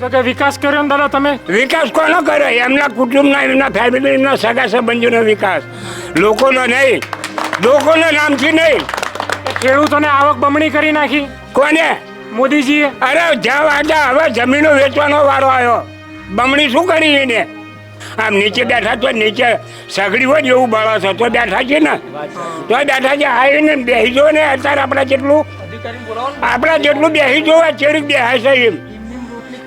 તો કે વિકાસ કર્યો ને દાદા તમે? વિકાસ કોનો કર્યો? એમના કુટુંબના, એમના ફેમિલી, એમના સગા સંબંધીનો વિકાસ, લોકોનો નહીં, લોકોના નામથી નહીં. ખેડૂતોને આવક બમણી કરી નાખી કોને? મોદીજીએ. અરે જ્યાં વાંચા, હવે જમીનો વેચવાનો વારો આવ્યો. બમણી શું કરી એને? આમ નીચે બેઠા તો નીચે સગડી હોય એવું બળો છો તો બેઠા છે ને, તો બેઠા છે. આવીને બેસી જો ને, અત્યારે આપણા જેટલું બેસી જોવા ચેડીક બેહાય છે એમ.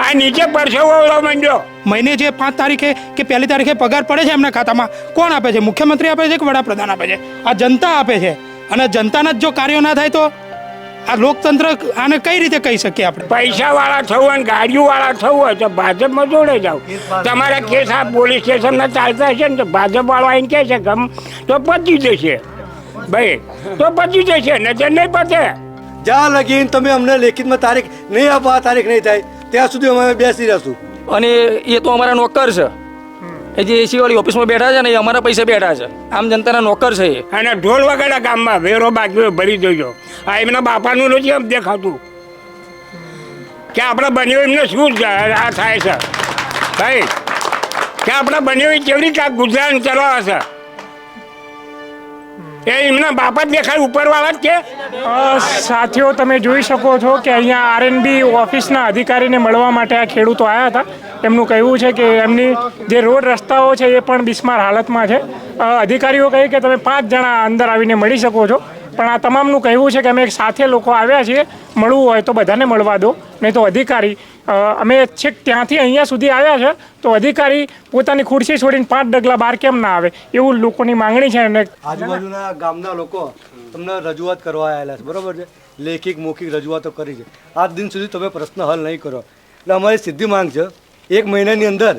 આ નીચે પરસેવો માંડ્યો. મહિને જે 5 તારીખે કે 1 તારીખે પગાર પડે છે એમના ખાતામાં, કોણ આપે છે? મુખ્યમંત્રી આપે છે કે વડાપ્રધાન આપે છે? આ જનતા આપે છે. અને જનતાના જ જો કાર્યો ના થાય તો આ લોકતંત્ર આને કઈ રીતે કહી શકીએ આપણે? પૈસા વાળા થવું અને ગાડીઓ વાળા થવું હોય તો ભાજપમાં જોડે જાવ. તમારા કેસ આ પોલીસ સ્ટેશનના ચાલતા હશે ને તો ભાજપ વાળો આવીને કહે છે ગમ તો પતી જશે ભાઈ, તો પતી જશે, નજર નહીં પતે. જ્યાં લગીન તમે અમને લેખિતમાં તારીખ નહીં આપો, આ તારીખ નહીં થાય ત્યાં સુધી અમે બેસી રહેશું. અને એ તો અમારા નોકર છે. એ જે એસી વાળી ઓફિસમાં બેઠા છે ને એ અમારા પૈસે બેઠા છે. આમ જનતાના નોકર છે એ. અને ઢોલ વગાડા ગામમાં વેરો બાકી ભરી દેજો. આ એમના બાપાનું નથી એમ દેખાતું કે આપણે બન્યો એમને શું આ થાય છે ભાઈ, કે આપણે બન્યો કેવી રીતે ગુજરાત ચલાવે છે એ એમના બાપા જ દેખાય, ઉપરવાળા જ છે. સાથીઓ તમે જોઈ શકો છો કે અહીંયા આરએનબી ઓફિસના અધિકારીને મળવા માટે આ ખેડૂતો આવ્યા હતા. એમનું કહેવું છે કે એમની જે રોડ રસ્તાઓ છે એ પણ બિસ્માર હાલતમાં છે. અધિકારીઓ કહે કે તમે 5 જણા અંદર આવીને મળી શકો છો, પણ આ તમામનું કહેવું છે કે અમે એક સાથે લોકો આવ્યા છીએ, મળવું હોય તો બધાને મળવા દો, નહીં તો અધિકારી અમે છેક ત્યાંથી અહીંયા સુધી આવ્યા છે તો અધિકારી પોતાની ખુરશી છોડીને 5 ડગલા બહાર કેમ ના આવે, એવું લોકોની માંગણી છે. અને આજુબાજુના ગામના લોકો તમને રજૂઆત કરવા આવેલા છે, બરોબર છે? લેખિત મૌખિક રજૂઆતો કરી છે. આજ દિન સુધી તમે પ્રશ્ન હલ નહીં કરો એટલે અમારી સીધી માંગ છે 1 મહિનાની અંદર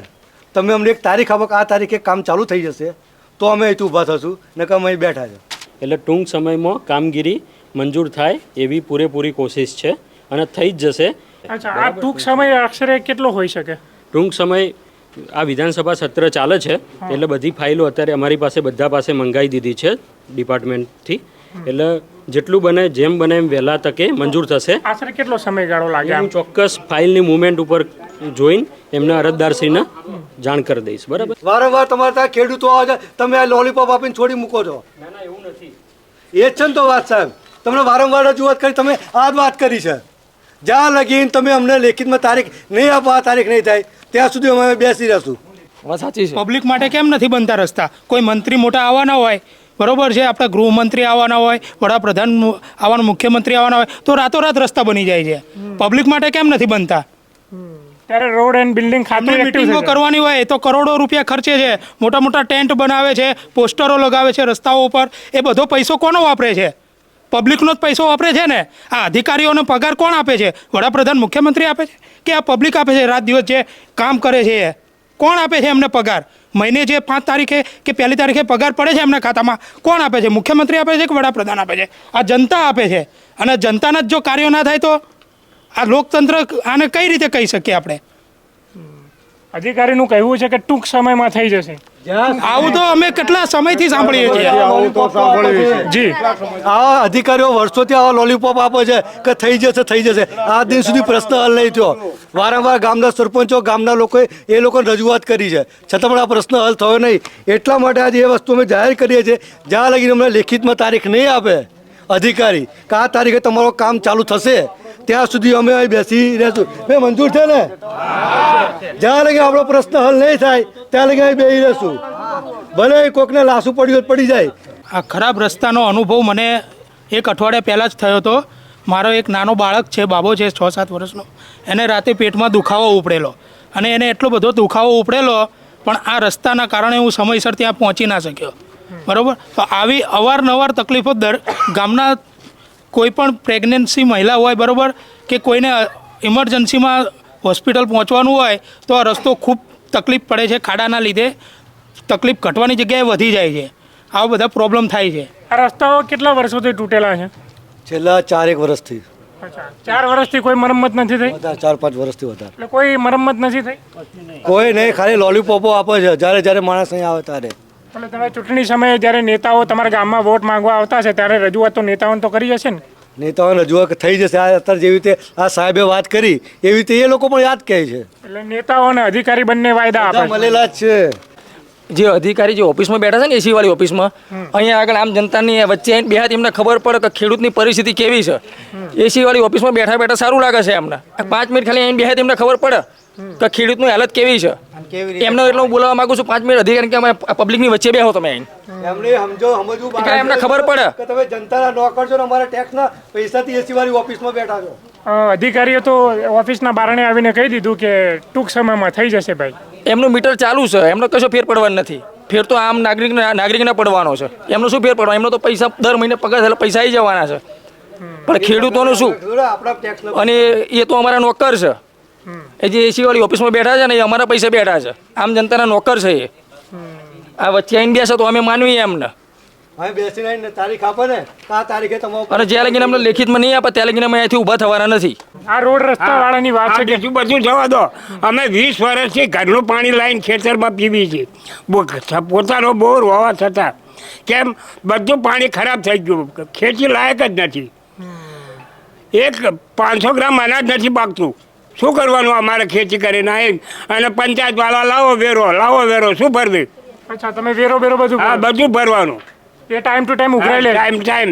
તમે અમને એક તારીખ આપો કે આ તારીખે કામ ચાલુ થઈ જશે તો અમે અહીંથી ઊભા થશું, ને કે અમે અહીં બેઠા છે. એટલે ટૂંક સમયમાં કામગીરી મંજૂર થાય એવી પૂરેપૂરી કોશિશ છે અને થઈ જ જશે. અચ્છા, આ ટૂંક સમય અક્ષરે કેટલો હોઈ શકે? ટૂંક સમય આ વિધાનસભા સત્ર ચાલે છે એટલે બધી ફાઇલો અત્યારે અમારી પાસે બધા પાસે મંગાવી દીધી છે ડિપાર્ટમેન્ટથી. એટલે જેટલું બને જેમ બને એમ વહેલા તકે મંજૂર થશે. આશરે કેટલો સમયગાળો લાગે? હું ચોક્કસ ફાઇલની મુવમેન્ટ ઉપર જોઈને એમના અરજદારશ્રીને જાણ કરી દઈશ. બરાબર? વારંવાર તમારે ત્યાં ખેડૂતો આવે છે, તમે આ લોલીપોપ આપીને છોડી મૂકો છો. ના ના, એવું નથી. એ જ છે ને તો વાત સાહેબ, તમને વારંવાર રજૂઆત કરી, તમે આ જ વાત કરી છે. જ્યાં લગીન તમે અમને લેખિતમાં તારીખ નહીં આપો, આ તારીખ નહીં થાય ત્યાં સુધી અમે બેસી રહેશું. વાત સાચી છે. પબ્લિક માટે કેમ નથી બનતા રસ્તા? કોઈ મંત્રી મોટા આવવાના હોય, બરોબર છે, આપણા ગૃહમંત્રી આવવાના હોય, વડાપ્રધાન આવવાના, મુખ્યમંત્રી આવવાના હોય તો રાતોરાત રસ્તા બની જાય છે. પબ્લિક માટે કેમ નથી બનતા? ત્યારે રોડ એન્ડ બિલ્ડિંગ ખાતું મિટિંગો કરવાની હોય તો કરોડો રૂપિયા ખર્ચે છે, મોટા મોટા ટેન્ટ બનાવે છે, પોસ્ટરો લગાવે છે રસ્તાઓ ઉપર. એ બધો પૈસો કોનો વાપરે છે? પબ્લિકનો જ પૈસો વાપરે છે ને. આ અધિકારીઓનો પગાર કોણ આપે છે? વડાપ્રધાન, મુખ્યમંત્રી આપે છે કે આ પબ્લિક આપે છે? રાત દિવસ જે કામ કરે છે એ કોણ આપે છે એમને પગાર? મહિને જે 5 તારીખે કે 1 તારીખે પગાર પડે છે એમના ખાતામાં, કોણ આપે છે? મુખ્યમંત્રી આપે છે કે વડાપ્રધાન આપે છે? આ જનતા આપે છે. અને જનતાના જ જો કાર્યો ના થાય તો આ લોકતંત્ર આને કઈ રીતે કહી શકીએ આપણે? અધિકારીનું કહેવું છે કે ટૂંક સમયમાં થઈ જશે. આવું તો અમે કેટલા સમયથી સાંભળીએ છીએ. જી, આ અધિકારીઓ વર્ષોથી આવા લોલીપોપ આપે છે કે થઈ જશે થઈ જશે. આ દિન સુધી પ્રશ્ન હલ નહીં થયો. વારંવાર ગામના સરપંચો, ગામના લોકોએ એ લોકોને રજૂઆત કરી છે, છતાં પણ આ પ્રશ્ન હલ થયો નહીં. એટલા માટે આજે એ વસ્તુ અમે જાહેર કરીએ છીએ, જ્યાં લગીને અમને લેખિતમાં તારીખ નહીં આપે અધિકારી કે આ તારીખે તમારું કામ ચાલુ થશે ત્યાં સુધી અમે અહીં બેસી રહેશું. મેં મંજૂર છે ને? જ્યાં લગી આપણો પ્રશ્ન હલ નહીં થાય ત્યાં લગી અહીં બેસી રહેશું, ભલે કોઈકને લાસુ પડ્યું પડી જાય. આ ખરાબ રસ્તાનો અનુભવ મને 1 અઠવાડિયા પહેલાં જ થયો હતો. મારો એક નાનો બાળક છે, બાબો છે 6-7 વર્ષનો, એને રાતે પેટમાં દુખાવો ઉપડેલો અને એને એટલો બધો દુખાવો ઉપડેલો પણ આ રસ્તાના કારણે હું સમયસર ત્યાં પહોંચી ના શક્યો. બરાબર? તો આવી અવારનવાર તકલીફો ગામના કોઈ પણ પ્રેગ્નન્સી મહિલા હોય, બરાબર, કે કોઈને ઇમરજન્સીમાં હોસ્પિટલ પહોંચવાનું હોય તો આ રસ્તો ખૂબ તકલીફ પડે છે. ખાડાના લીધે તકલીફ ઘટવાની જગ્યાએ વધી જાય છે. આવા બધા પ્રોબ્લેમ થાય છે. આ રસ્તાઓ કેટલા વર્ષોથી તૂટેલા છે? છેલ્લા 4-1 વર્ષથી. અચ્છા, 4 વર્ષથી કોઈ મરમ્મત નથી થઈ? 4-5 વર્ષથી વધારે એટલે કોઈ મરમ્મત નથી થઈ? કોઈ નહીં, ખાલી લોલીપોપો આપે છે જ્યારે જ્યારે માણસ અહીં આવે ત્યારે. એટલે તમે ચૂંટણી સમયે જ્યારે નેતાઓ તમારા ગામમાં વોટ માંગવા આવતા છે ત્યારે રજૂઆત તો નેતાઓને તો કરી હશે ને? નેતાઓને રજૂઆત થઈ જશે. આ અત્યારે જેવી રીતે આ સાહેબે વાત કરી એવી રીતે એ લોકો પણ યાદ કહે છે. એટલે નેતાઓ અને અધિકારી બંને વાયદા બધા આપે છે. મળેલા જ છે. જે અધિકારી જે ઓફિસમાં બેઠા છે ને એસી વાળી ઓફિસમાં, અહીંયા આગળ આમ જનતાની વચ્ચે આવીને બેહાત એમને ખબર પડે કે ખેડૂતની પરિસ્થિતિ કેવી છે. એસી વાળી ઓફિસમાં બેઠા બેઠા સારું લાગે છે એમને. 5 મિનિટ ખાલી આવીને બેહાત એમને ખબર પડે કે ખેડૂતની હાલત કેવી છે. એમને એટલે હું બોલાવવા માંગુ છું 5 મિનિટ અધિકારી કે અમે પબ્લિકની વચ્ચે બેહો તમે આવીને. એમને સમજવું કે એમને ખબર પડે કે તમે જનતાના નોકર છો ને અમારા ટેક્સના પૈસાથી એસી વાળી ઓફિસમાં બેઠા છો. અધિકારીઓ તો ઓફિસના બારણે આવીને કહી દીધું કે ટૂંક સમયમાં થઈ જશે ભાઈ. એમનું મીટર ચાલુ છે, એમનો કશો ફેર પડવાનો નથી. ફેર તો આમ નાગરિકને પડવાનો છે. એમનો શું ફેર પડવાનો? એમનો તો પૈસા દર મહિને પગાર થયેલા પૈસા આવી જવાના છે. પણ ખેડૂતોનું શું? આપણા ટેક્સના અને એ તો અમારા નોકર છે. એ જે એસી વાળી ઓફિસમાં બેઠા છે ને એ અમારા પૈસે બેઠા છે. આમ જનતાના નોકર છે એ. આ વચ્ચે આવીને બેસે તો અમે માનવીએ એમને. હવે બેસીને આવીને તારીખ આપે ને આ તારીખે તમારો અને જ્યાં લગીને અમને લેખિતમાં નહીં આપે ત્યાં લગીને અમે અહીંયાથી ઊભા થવાના નથી. આ રોડ રસ્તા વાળાની વાત છે કે બીજું બધું જવા દો. અમે 20 વર્ષથી ઘરનું પાણી લાવીને ખેતરમાં પીવી છીએ, પોતાનો બોર હોવા છતાં. કેમ? બધું પાણી ખરાબ થઈ ગયું, ખેતી લાયક જ નથી. 500 ગ્રામ અનાજ નથી પાકતું. શું કરવાનું અમારે ખેતી કરીને અને પંચાયત વાળા લાવો વેરો શું ભરવી? અચ્છા, તમે વેરો બધું હા, બધું ભરવાનું એ ટાઈમ ટુ ટાઈમ ઉઘરાઈ લે. ટાઈમ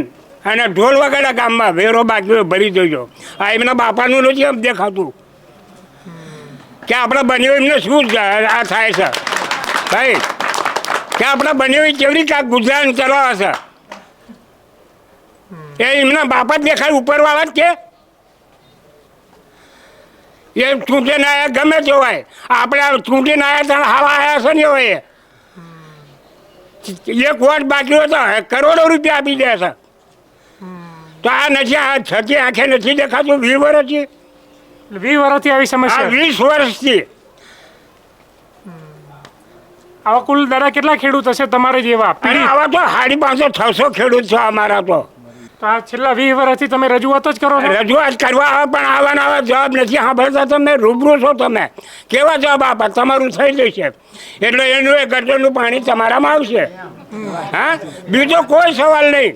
અને ઢોલ વગાડા ગામમાં વેરો બાકી ભરી દેજો. આ એમના બાપાનું નથી એમ દેખાતું કે આપણે બન્યો એમને શું આ થાય છે ભાઈ, કે આપણે બન્યો કેવી રીતે ગુજરાન ચલાવે છે એ એમના બાપા જ દેખાય, ઉપરવાળા જ કે એ ચૂંટીને આવ્યા ગમે તે હોય. આપણે ચૂંટીને આવ્યા ત્યાં હાવા આવ્યા છે ને હોય એક વોટ બાકી હતો કરોડો રૂપિયા આપી દે છે. તો આ નથી, આ છતી આંખે નથી દેખાતું 20 વર્ષથી. 20 વર્ષથી આવી સમસ્યા. 20 વર્ષથી. આવા કુલ દાદા કેટલા ખેડૂત હશે તમારે જેવા? અને આવા તો 550-600 ખેડૂત છે અમારા તો. તો આ છેલ્લા 20 વર્ષથી તમે રજૂઆત જ કરો છો? રજૂઆત કરવા આવે પણ આવા જવાબ નથી સાંભળતા. તમે રૂબરૂ છો, તમે કેવા જવાબ આપો? તમારું થઈ જશે એટલે એનું એ ગટરનું પાણી તમારામાં આવશે. હા, બીજો કોઈ સવાલ નહીં.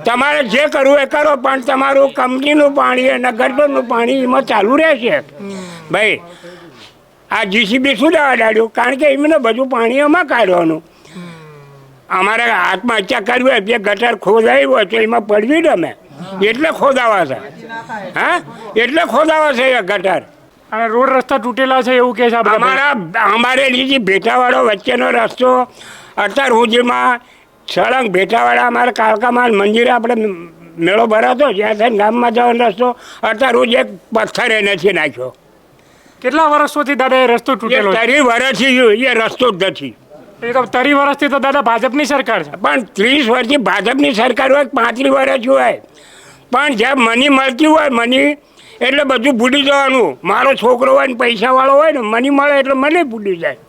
તમારે જે કરવું એ કરો પણ તમારું કંપનીનું પાણી અને ગટરનું પાણી એમાં ચાલુ રહેશે ભાઈ. આ જીસીબી શું લેવા ડાડ્યું? કારણ કે એમને બધું પાણી એમાં કાઢવાનું. અમારે આત્મહત્યા કરવી હોય, જે ગટર ખોદાવી હોય તો એમાં પડવી ને અમે એટલે ખોદાવા છે. હા, એટલે ખોદાવા છે એ ગટર. અને રોડ રસ્તા તૂટેલા છે એવું કે છે આ બધા? અમારે લીધી ભેટાવાળો વચ્ચેનો રસ્તો અત્યાર સુધીમાં સળંગ ભેટાવાળા અમારે કાળકામાં મંદિરે આપણે મેળો ભરાતો જ્યાં થઈને ગામમાં જવાનો રસ્તો અત્યાર રોજ એક પથ્થરે નથી નાખ્યો. કેટલા વર્ષોથી દાદા એ રસ્તો તૂટેલો છે? 30 વર્ષથી એ રસ્તો જ નથી. એ તો 30 વર્ષથી તો દાદા ભાજપની સરકાર છે. પણ 30 વર્ષથી ભાજપની સરકાર હોય, 35 વર્ષ હોય, પણ જ્યાં મની મળતી હોય મની એટલે બધું ભૂલી જવાનું. મારો છોકરો હોય ને પૈસાવાળો હોય ને મની મળે એટલે મને ભૂલી જાય.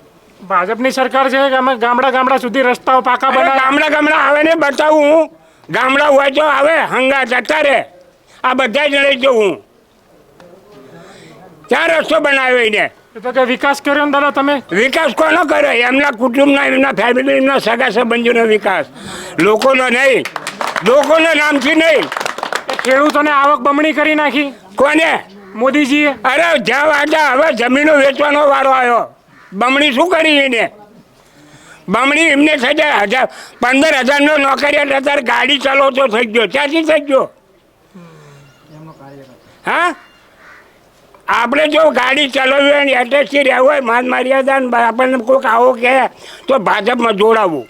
ભાજપની સરકાર છે કે અમે ગામડા સુધી રસ્તાઓ પાકા બનાવે. ગામડા આવે ને બતાવું હું. ગામડા હોય તો આવે હંગા જતા રે. આ બધા જ લઈ જઉં હું. ત્યાં રસ્તો બનાવ્યો એને. તો કે વિકાસ કર્યો ને દાદા તમે? વિકાસ કોનો કર્યો? એમના કુટુંબના, એમના ફેમિલી, એમના સગા સંબંધીનો વિકાસ. લોકોનો નહીં, લોકોના નામથી નહીં. ખેડૂતોને આવક બમણી કરી નાખી. કોને? મોદીજીએ. અરે જ્યાં વાંચા હવે જમીનો વેચવાનો વારો આવ્યો. બમણી શું કરી એને? બમણી એમને થઈ જાય 15,000 નોકરી અત્યારે ગાડી ચલાવતો થઈ ગયો. ક્યાંથી થઈ ગયો? હા, આપણે જો ગાડી ચલાવવી હોય ને એટેચથી રહેવું હોય માન મર્યાદા આપણને કોઈક આવો કહે તો ભાજપમાં જોડાવવું.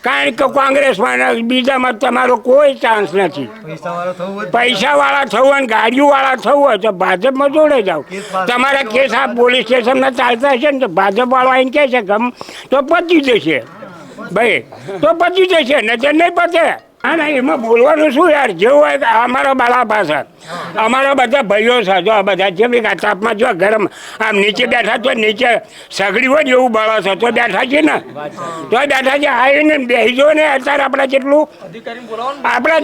કારણ કે કોંગ્રેસમાં બીજામાં તમારો કોઈ ચાન્સ નથી. પૈસાવાળા થવું હોય ને ગાડીઓવાળા થવું હોય તો ભાજપમાં જોડે જાવ. તમારા કેસ આ પોલીસ સ્ટેશનમાં ચાલતા હશે ને તો ભાજપવાળો આવીને કહે છે ગમ તો પતી જશે ભાઈ, તો પતી જશે નજર નહીં પતે. હા ના, એમાં બોલવાનું શું યાર? જેવું હોય કે અમારા બાળા પાસે અમારા બધા ભાઈઓ છે, જો બધા જેમ કે તાપમાં જો ગરમ આમ નીચે બેઠા તો નીચે સગડી હોય ને એવું બળો છે તો બેઠા છે ને, તો બેઠા છે. આવીને બેસી જો ને અત્યારે આપણા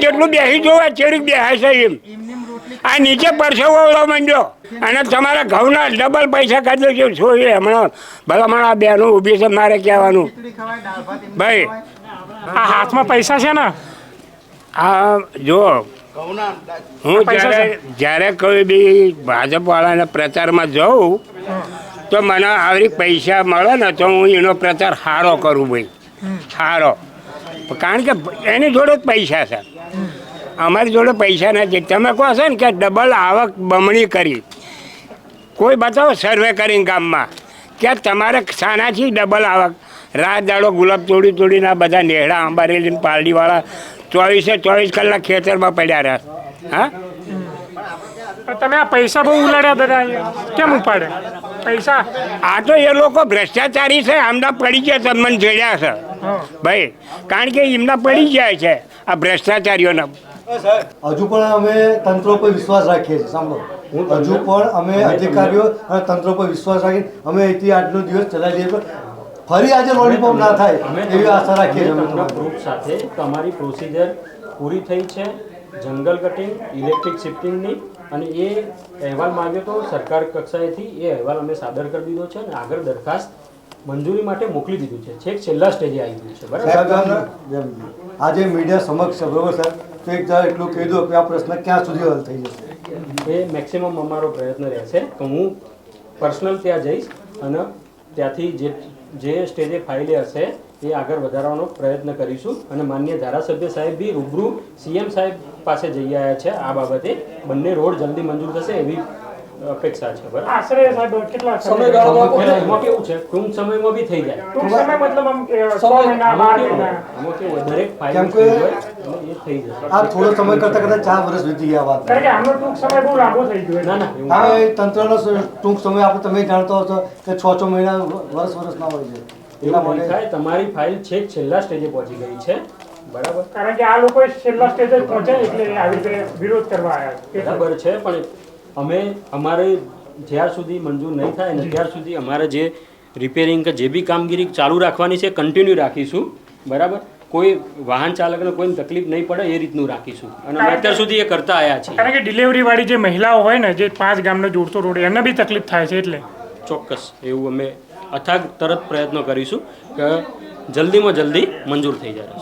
જેટલું બેસી જોવા ચેડીક બેહાય છે એમ. આ નીચે પરસેવો માંડ્યો અને તમારા ઘઉંના ડબલ પૈસા કાઢી દો. શું છે હમણાં ભલામણ આ બહેનો ઊભી છે મારે કહેવાનું ભાઈ. આ હાથમાં પૈસા છે ને? આ જો હું પૈસા જ્યારે કોઈ બી ભાજપવાળાના પ્રચારમાં જાઉં તો મને આવી પૈસા મળે ને તો હું એનો પ્રચાર સારો કરું ભાઈ, સારો. કારણ કે એની જોડે જ પૈસા છે, અમારી જોડે પૈસા નથી. તમે કહો છો ને કે ડબલ આવક બમણી કરી, કોઈ બતાવો સર્વે કરીને ગામમાં કે તમારે શાનાથી ડબલ આવક? રાત દાડો ગુલાબ તોડીને આ બધા નેહડા અંબારેલીને પાલડીવાળા 24 કલાક ખેતરમાં પડ્યા રહ્યા. હા, તમે આ પૈસા બહુ ઉલાડ્યા બધા અહીંયા. કેમ ઉપાડ્યા પૈસા? આ તો એ લોકો ભ્રષ્ટાચારી છે, આમના પડી ગયા છે, મને જોડ્યા છે ભાઈ. કારણ કે એમના પડી જાય છે આ ભ્રષ્ટાચારીઓના. હજુ પણ અમે તંત્ર પર વિશ્વાસ રાખીએ છીએ. સાંભળો, હજુ પણ અમે અધિકારીઓ અને તંત્ર પર વિશ્વાસ રાખીને અમે અહીંથી આજનો દિવસ ચલાવી દઈએ, પણ ફરી આજે લોલીપોપ ના થાય એવી આશા રાખીએ છીએ. તમને પ્રૂફ સાથે તમારી પ્રોસિજર પૂરી થઈ છે, જંગલ કટિંગ, ઇલેક્ટ્રિક શિફ્ટિંગની, અને એ અહેવાલ માંગ્યો તો સરકાર કક્ષાએથી એ અહેવાલ અમે સાદર કરી દીધો છે અને આગળ દરખાસ્ત મંજૂરી માટે મોકલી દીધું છે. છેક છેલ્લા સ્ટેજે આવી ગયું છે. બરાબર, આજે મીડિયા સમક્ષ બરોબર સર, તો એક જરા એટલું કહી દો કે આ પ્રશ્ન ક્યાં સુધી હલ થઈ જશે? એ મેક્સિમમ અમારો પ્રયત્ન રહેશે તો હું પર્સનલ ત્યાં જઈશ અને ત્યાંથી જે સ્ટેજે ફાઇલે હશે એ આગળ વધારવાનો પ્રયત્ન કરીશું. અને માનનીય ધારાસભ્ય સાહેબ બી રૂબરૂ સીએમ સાહેબ પાસે જઈ આવ્યા છે આ બાબતે. બંને રોડ જલ્દી મંજૂર થશે એવી અપેક્ષા છે. બરાબર, આશરે સાહેબ કેટલા એમાં કેવું છે ટૂંક સમયમાં બી થઈ જાય. ટૂંક સમય મતલબ આમ 6 મહિના 12 મહિના? આમાં કેવું દરેક ફાઇલ કેમ કે એ થઈ જશે. આ થોડો સમય કરતા 4 વર્ષ વીતી ગયા વાત. કારણ કે આમનો ટૂંક સમય બહુ લાંબો થઈ ગયો. ના ના એવું હા, એ તંત્રનો ટૂંક સમય આપણે તમે જાણતો હશો કે 6 મહિના વર્ષ ના હોય છે. એના એવું નહીં માટે થાય. તમારી ફાઇલ છેક છેલ્લા સ્ટેજે પહોંચી ગઈ છે. બરાબર, કારણ કે આ લોકો છેલ્લા સ્ટેજે પહોંચે એટલે આવી રીતે વિરોધ કરવા આવ્યા છે. બરાબર છે. પણ અમે અમારે જ્યાર સુધી મંજૂર નહીં થાય ને ત્યાર સુધી અમારે જે રિપેરિંગ કે જે બી કામગીરી ચાલુ રાખવાની છે કન્ટિન્યુ રાખીશું. બરાબર, કોઈ વાહન ચાલકને કોઈ તકલીફ નહીં પડે એ રીતનું રાખીશું અને અમે અત્યાર સુધી એ કરતા આવ્યા છીએ. કારણ કે ડિલિવરી વાળી જે મહિલાઓ હોય ને, જે 5 ગામનો જોડતો રોડ, એને બી તકલીફ થાય છે. એટલે ચોક્કસ એવું અમે અથાગ તરત પ્રયત્નો કરીશું કે જલ્દીમાં જલ્દી મંજૂર થઈ જાય.